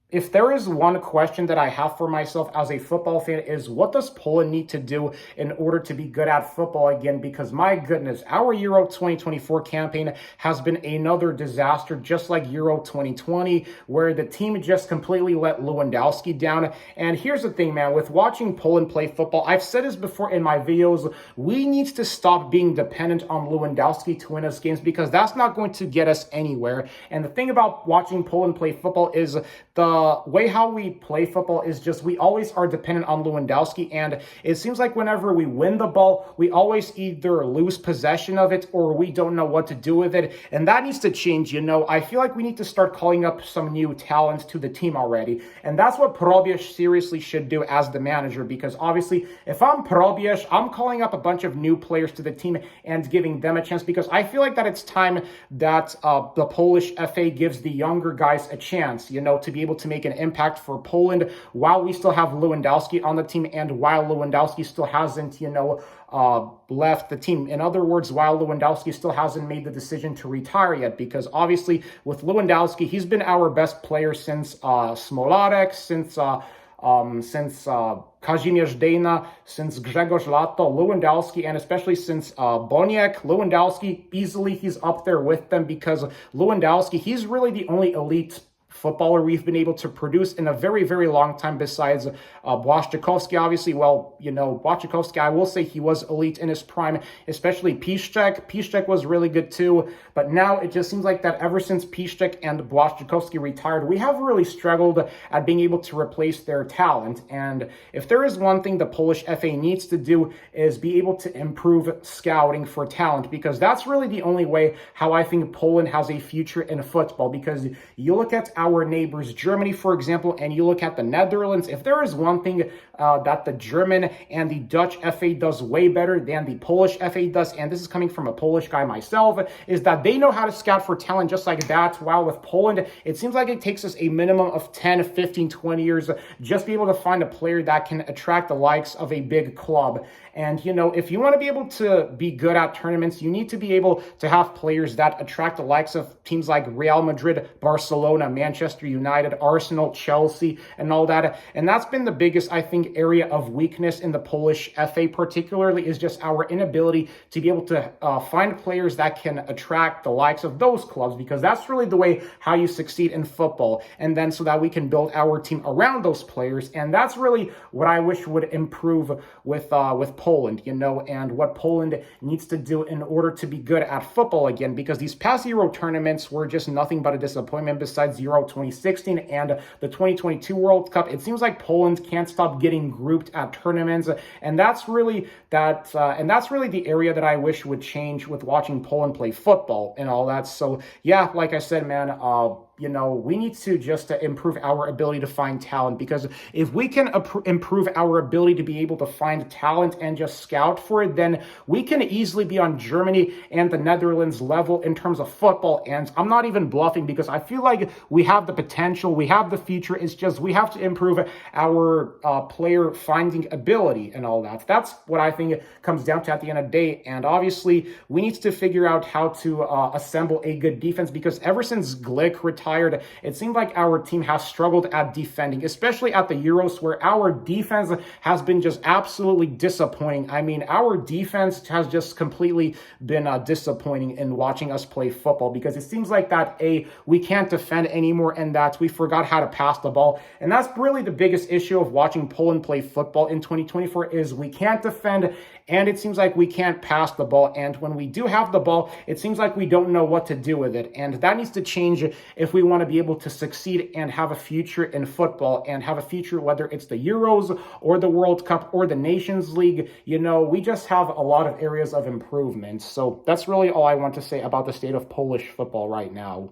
If there is one question that I have for myself as a football fan is what does Poland need to do in order to be good at football again? Because my goodness, our Euro 2024 campaign has been another disaster, just like Euro 2020, where the team just completely let Lewandowski down. And here's the thing, man, with watching Poland play football, I've said this before in my videos, we need to stop being dependent on Lewandowski to win us games because that's not going to get us anywhere. And the thing about watching Poland play football is the way how we play football is just we always are dependent on Lewandowski, and it seems like whenever we win the ball, we always either lose possession of it or we don't know what to do with it, and that needs to change. I feel like we need to start calling up some new talents to the team already, and that's what Probierz seriously should do as the manager, because obviously if I'm Probierz, I'm calling up a bunch of new players to the team and giving them a chance, because I feel like that it's time that the Polish FA gives the younger guys a chance, to be able to make an impact for Poland while we still have Lewandowski on the team and while Lewandowski still hasn't, left the team. In other words, while Lewandowski still hasn't made the decision to retire yet, because obviously with Lewandowski, he's been our best player since Smolarek, since Kazimierz Dejna, since Grzegorz Lato, Lewandowski, and especially since Boniek. Lewandowski, easily he's up there with them, because Lewandowski, he's really the only elite footballer we've been able to produce in a very, very long time besides Błaszczykowski, obviously. Well, Błaszczykowski, I will say he was elite in his prime, especially Piszczek. Piszczek was really good too, but now it just seems like that ever since Piszczek and Błaszczykowski retired, we have really struggled at being able to replace their talent. And if there is one thing the Polish FA needs to do is be able to improve scouting for talent, because that's really the only way how I think Poland has a future in football. Because you look at our neighbors, Germany, for example, and you look at the Netherlands, if there is one thing that the German and the Dutch FA does way better than the Polish FA does, and this is coming from a Polish guy myself, is that they know how to scout for talent just like that. While with Poland, it seems like it takes us a minimum of 10, 15, 20 years just be able to find a player that can attract the likes of a big club. And, if you want to be able to be good at tournaments, you need to be able to have players that attract the likes of teams like Real Madrid, Barcelona, Manchester United, Arsenal, Chelsea, and all that. And that's been the biggest, I think, area of weakness in the Polish FA particularly, is just our inability to be able to find players that can attract the likes of those clubs, because that's really the way how you succeed in football. And then so that we can build our team around those players. And that's really what I wish would improve with Poland, and what Poland needs to do in order to be good at football again, because these past Euro tournaments were just nothing but a disappointment. Besides Euro 2016 and the 2022 World Cup, it seems like Poland can't stop getting grouped at tournaments, and that's really the area that I wish would change with watching Poland play football and all that. So yeah, like I said, man, we need to just improve our ability to find talent, because if we can improve our ability to be able to find talent and just scout for it, then we can easily be on Germany and the Netherlands level in terms of football. And I'm not even bluffing, because I feel like we have the potential, we have the future. It's just we have to improve our player finding ability and all that. That's what I think it comes down to at the end of the day. And obviously, we need to figure out how to assemble a good defense, because ever since Glick retired, it seemed like our team has struggled at defending, especially at the Euros, where our defense has been just absolutely disappointing. I mean, our defense has just completely been disappointing in watching us play football, because it seems like that we can't defend anymore, and that we forgot how to pass the ball. And that's really the biggest issue of watching Poland play football in 2024, is we can't defend, and it seems like we can't pass the ball. And when we do have the ball, it seems like we don't know what to do with it. And that needs to change if we want to be able to succeed and have a future in football, and have a future, whether it's the Euros or the World Cup or the Nations League. We just have a lot of areas of improvement. So that's really all I want to say about the state of Polish football right now.